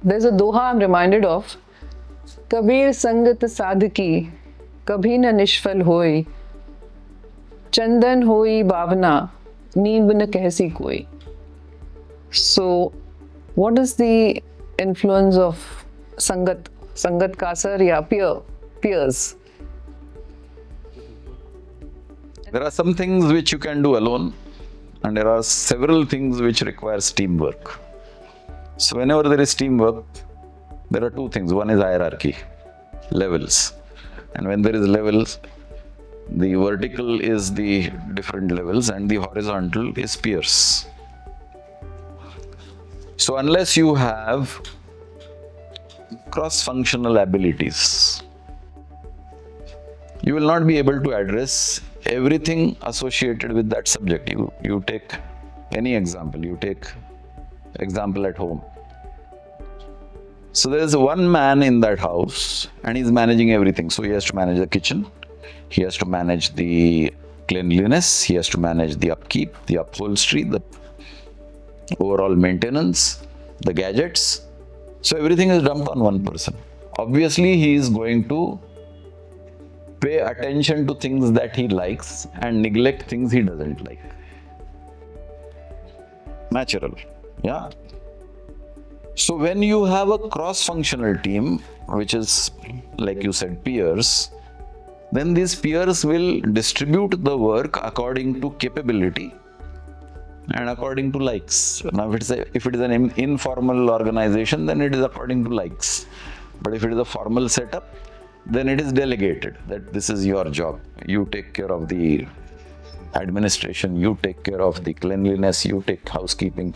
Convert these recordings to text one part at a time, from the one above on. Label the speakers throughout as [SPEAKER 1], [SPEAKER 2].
[SPEAKER 1] There's a doha I'm reminded of. Kabir sangat sadhki, kabhi na nishfal hoi. Chandan hoi bhavna, neend n kahsi koi. So, what is the influence of sangat? Sangat ka asar ya peers?
[SPEAKER 2] There are some things which you can do alone, and there are several things which requires teamwork. So whenever there is teamwork, there are two things. One is hierarchy, levels. And when there is levels, the vertical is the different levels and the horizontal is peers. So unless you have cross-functional abilities, you will not be able to address everything associated with that subject. You take any example, you take example at home. So there is one man in that house and he's managing everything. So he has to manage the kitchen, he has to manage the cleanliness, he has to manage the upkeep, the upholstery, the overall maintenance, the gadgets. So everything is dumped on one person. Obviously, he is going to pay attention to things that he likes and neglect things he doesn't like. Natural, yeah. So when you have a cross-functional team, which is, like you said, peers, then these peers will distribute the work according to capability and according to likes. Now, if it is an informal organization, then it is according to likes. But if it is a formal setup, then it is delegated that this is your job. You take care of the administration, you take care of the cleanliness, you take housekeeping,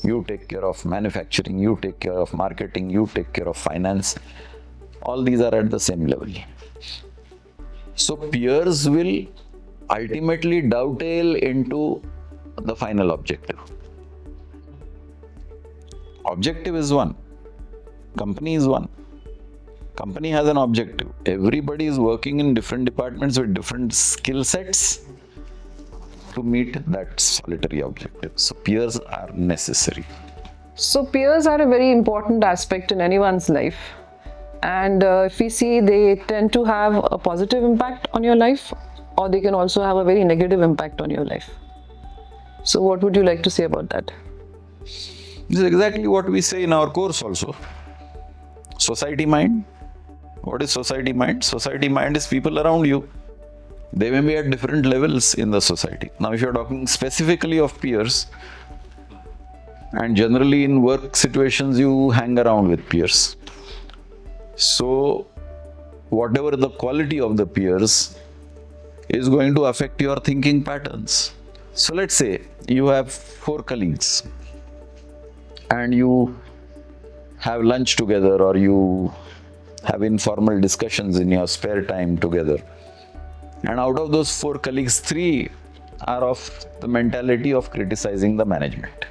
[SPEAKER 2] you take care of manufacturing, you take care of marketing, you take care of finance. All these are at the same level. So peers will ultimately dovetail into the final objective. Objective is one. Company is one. Company has an objective. Everybody is working in different departments with different skill sets to meet that solitary objective. So peers are necessary.
[SPEAKER 1] So peers are a very important aspect in anyone's life. And if we see, they tend to have a positive impact on your life, or they can also have a very negative impact on your life. So what would you like to say about that?
[SPEAKER 2] This is exactly what we say in our course also. Society mind. What is society mind? Society mind is people around you. They may be at different levels in the society. Now, if you're talking specifically of peers, and generally in work situations, you hang around with peers. So, whatever the quality of the peers is going to affect your thinking patterns. So, let's say you have 4 colleagues and you have lunch together, or you have informal discussions in your spare time together. And out of those 4 colleagues, 3 are of the mentality of criticizing the management.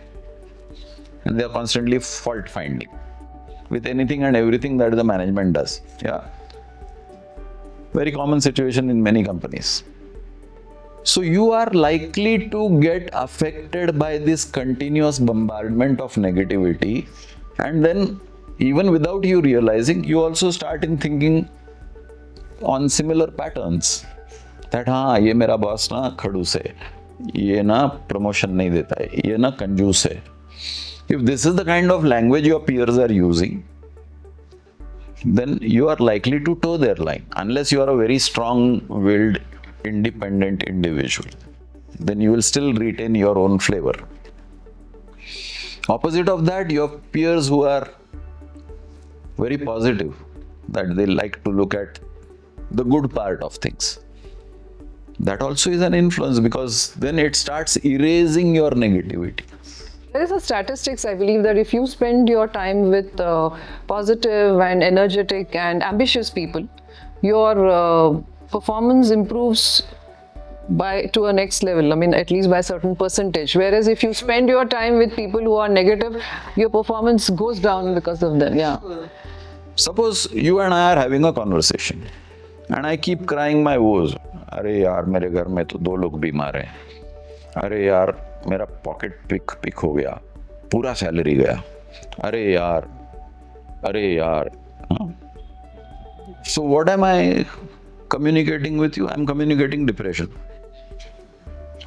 [SPEAKER 2] And they are constantly fault finding with anything and everything that the management does. Yeah. Very common situation in many companies. So you are likely to get affected by this continuous bombardment of negativity, and then even without you realizing, you also start in thinking on similar patterns. That ये मेरा boss ना खड़ूस है, ये ना promotion नहीं देता है, ये ना कंजूस है. If this is the kind of language your peers are using, then you are likely to toe their line, unless you are a very strong-willed, independent individual. Then you will still retain your own flavor. Opposite of that, you have peers who are very positive, that they like to look at the good part of things. That also is an influence, because then it starts erasing your negativity.
[SPEAKER 1] There is a statistics, I believe, that if you spend your time with positive and energetic and ambitious people, your performance improves to a next level. I mean, at least by a certain percentage. Whereas if you spend your time with people who are negative, your performance goes down because of them. Yeah.
[SPEAKER 2] Suppose you and I are having a conversation, and I keep crying my woes. अरे यार, मेरे घर में तो 2 लोग बीमार हैं. अरे यार, मेरा पॉकेट पिक हो गया, पूरा सैलरी गया. अरे यार, अरे यार. So what am I communicating with you? I'm communicating depression.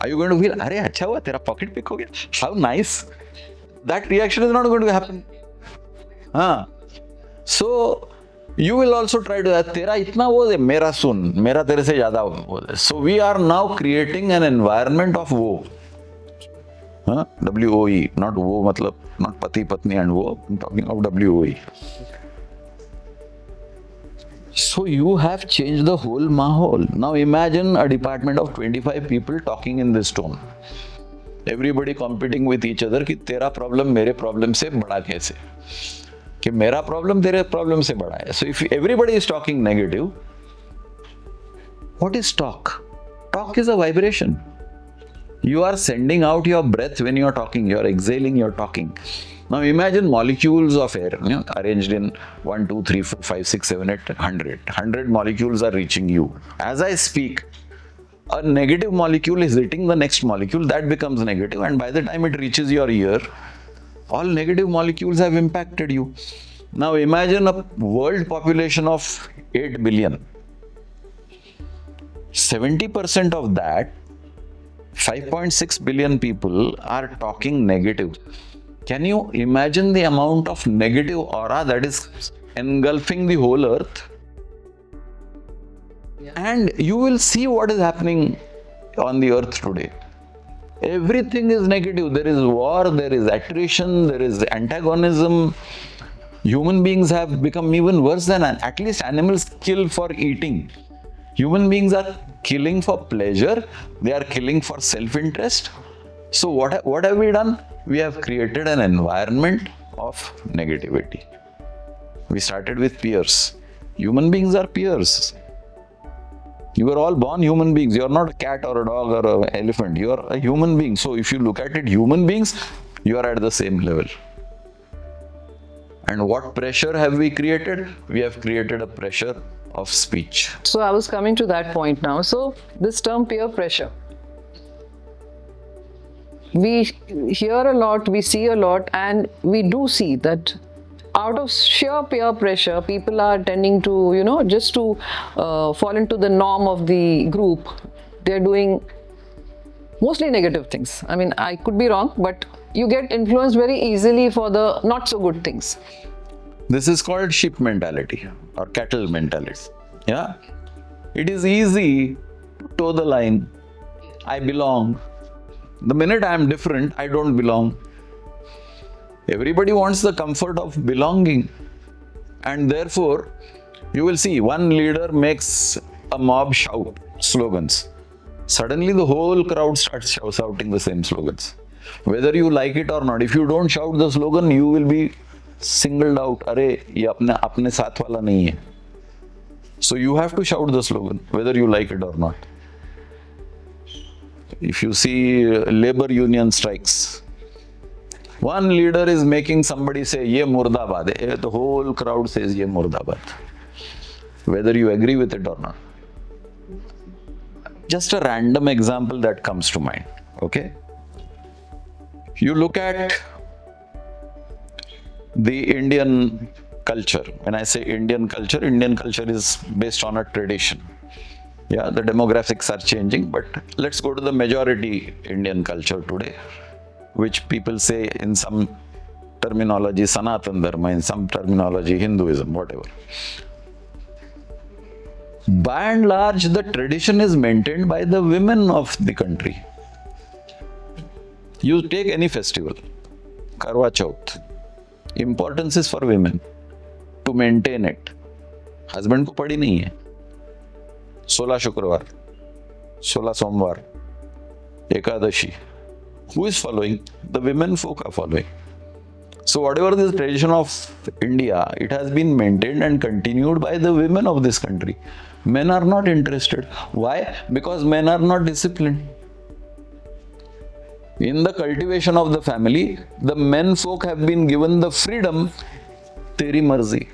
[SPEAKER 2] Are you going to feel, अरे अच्छा हुआ तेरा pocket pick हो गया? How nice. That reaction is not going to happen. हाँ. So you will also try to that. तेरा इतना वो है, मेरा सुन, मेरा तेरे से ज़्यादा वो है. So we are now creating an environment of वो. हाँ, WOE, not वो मतलब not पति पत्नी and वो. I'm talking of WOE. So you have changed the whole mahol. Now imagine a department of 25 people talking in this tone. Everybody competing with each other कि तेरा problem मेरे problem से बड़ा कैसे, कि मेरा problem तेरे problem से बड़ा है. So if everybody is talking negative, what is talk? Talk is a vibration. You are sending out your breath when you are talking. You are exhaling, you are talking. Now imagine molecules of air, arranged in 1, 2, 3, 4, 5, 6, 7, 8, 100. 100 molecules are reaching you. As I speak, a negative molecule is hitting the next molecule, that becomes negative, and by the time it reaches your ear, all negative molecules have impacted you. Now imagine a world population of 8 billion. 70% of that, 5.6 billion people are talking negative. Can you imagine the amount of negative aura that is engulfing the whole earth? And you will see what is happening on the earth today. Everything is negative. There is war, there is attrition, there is antagonism. Human beings have become even worse than at least animals kill for eating. Human beings are killing for pleasure, they are killing for self-interest. So what have we done? We have created an environment of negativity. We started with peers. Human beings are peers. You are all born human beings. You are not a cat or a dog or an elephant. You are a human being. So if you look at it, human beings, you are at the same level. And what pressure have we created? We have created a pressure of speech.
[SPEAKER 1] So I was coming to that point now. So this term peer pressure, we hear a lot, we see a lot, and we do see that out of sheer peer pressure, people are tending to, just to fall into the norm of the group. They're doing mostly negative things. I mean, I could be wrong, but you get influenced very easily for the not so good things.
[SPEAKER 2] This is called sheep mentality or cattle mentality. Yeah. It is easy to toe the line. I belong. The minute I am different, I don't belong. Everybody wants the comfort of belonging. And therefore, you will see one leader makes a mob shout slogans. Suddenly the whole crowd starts shouting the same slogans. Whether you like it or not, if you don't shout the slogan, you will be singled out. अरे ये अपने साथ वाला नहीं है. So you have to shout the slogan, whether you like it or not. If you see labor union strikes, one leader is making somebody say ये मुर्दाबाद है, the whole crowd says ये मुर्दाबाद, whether you agree with it or not. Just a random example that comes to mind. Okay, you look at the Indian culture. When I say Indian culture is based on a tradition. Yeah, the demographics are changing, but let's go to the majority Indian culture today, which people say in some terminology Sanatan Dharma, in some terminology Hinduism, whatever. By and large, the tradition is maintained by the women of the country. You take any festival, Karwa Chauth, importance is for women to maintain it. Husband को पड़ी नहीं है. 16 शुक्रवार, 16 सोमवार, Ekadashi. Who is following? The women folk are following. So whatever this tradition of India, it has been maintained and continued by the women of this country. Men are not interested. Why? Because men are not disciplined. In the cultivation of the family, the men folk have been given the freedom, तेरी मर्जी.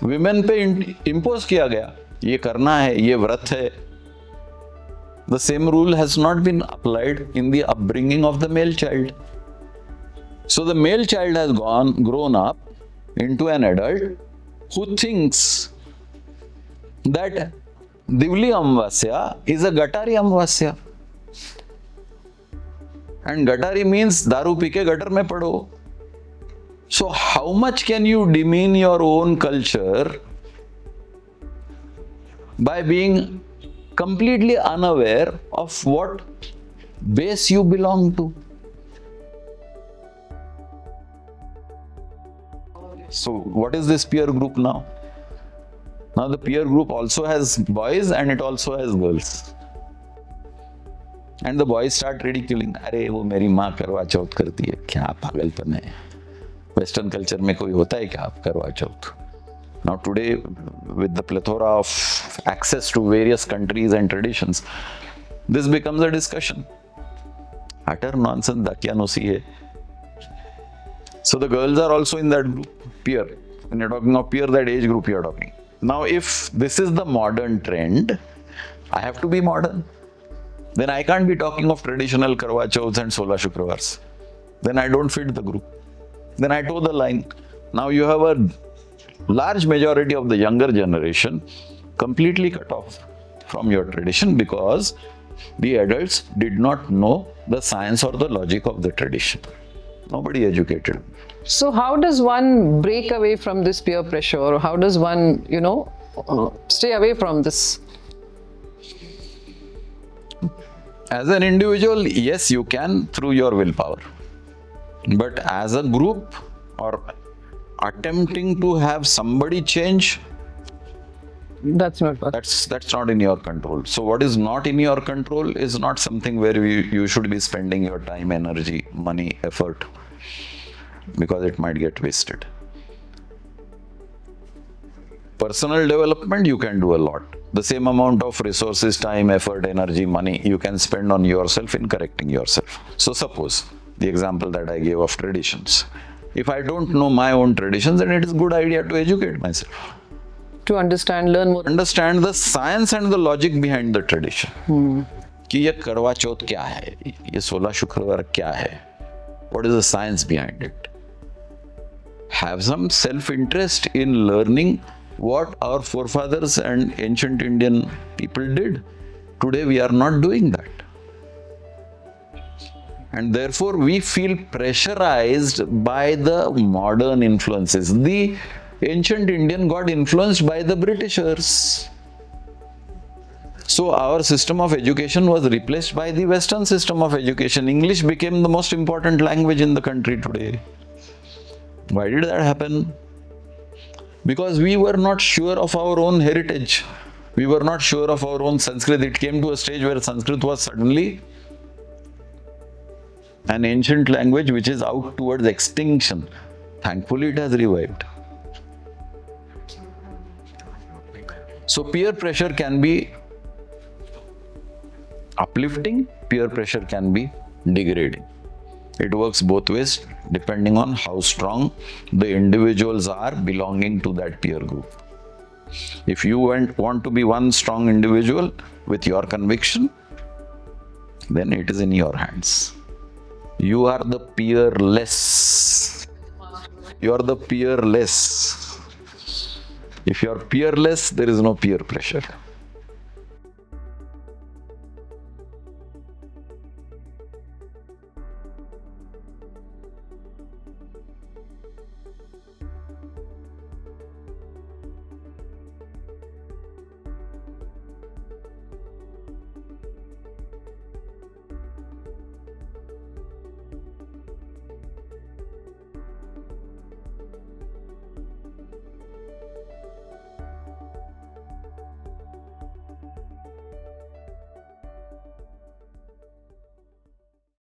[SPEAKER 2] Women पे impose किया गया, ये करना है, ये व्रत है. The same rule has not been applied in the upbringing of the male child. So the male child has grown up into an adult who thinks that Divli Amvasya is a Gatari Amvasya. And Gatari means daru pee ke gutter mein pado. So how much can you demean your own culture by being completely unaware of what base you belong to? So what is this peer group now? Now the peer group also has boys and it also has girls. And the boys start ridiculing. अरे वो मेरी माँ करवा चौथ करती है, क्या पागलपन है? Western culture में कोई होता है क्या आप करवा चौथ? Now today, with the plethora of access to various countries and traditions, this becomes a discussion. Utter nonsense, dakyanusi hai. So the girls are also in that group, peer. When you're talking of peer, that age group you're talking. Now, if this is the modern trend, I have to be modern. Then I can't be talking of traditional Karwa Chauths and Sola Shukrawars. Then I don't fit the group. Then I toe the line. Now you have a large majority of the younger generation completely cut off from your tradition because the adults did not know the science or the logic of the tradition. Nobody educated.
[SPEAKER 1] So how does one break away from this peer pressure, or how does one, stay away from this?
[SPEAKER 2] As an individual, yes, you can through your willpower. But as a group or attempting to have somebody change,
[SPEAKER 1] That's not possible.
[SPEAKER 2] that's not in your control. So what is not in your control is not something where you should be spending your time, energy, money, effort, because it might get wasted. Personal development, you can do a lot. The same amount of resources, time, effort, energy, money you can spend on yourself in correcting yourself. So suppose the example that I gave of traditions. If I don't know my own traditions, then it is a good idea to educate myself.
[SPEAKER 1] To understand, learn more.
[SPEAKER 2] Understand the science and the logic behind the tradition. कि ये करवा चौथ क्या है? ये 16 शुक्रवार क्या है? What is the science behind it? Have some self-interest in learning what our forefathers and ancient Indian people did. Today we are not doing that. And therefore we feel pressurized by the modern influences. The ancient Indian got influenced by the Britishers. So our system of education was replaced by the Western system of education. English became the most important language in the country today. Why did that happen? Because we were not sure of our own heritage. We were not sure of our own Sanskrit. It came to a stage where Sanskrit was suddenly an ancient language which is out towards extinction. Thankfully, it has revived. So peer pressure can be uplifting, peer pressure can be degrading. It works both ways depending on how strong the individuals are belonging to that peer group. If you want to be one strong individual with your conviction, then it is in your hands. You are the peerless. You are the peerless. If you are peerless, there is no peer pressure.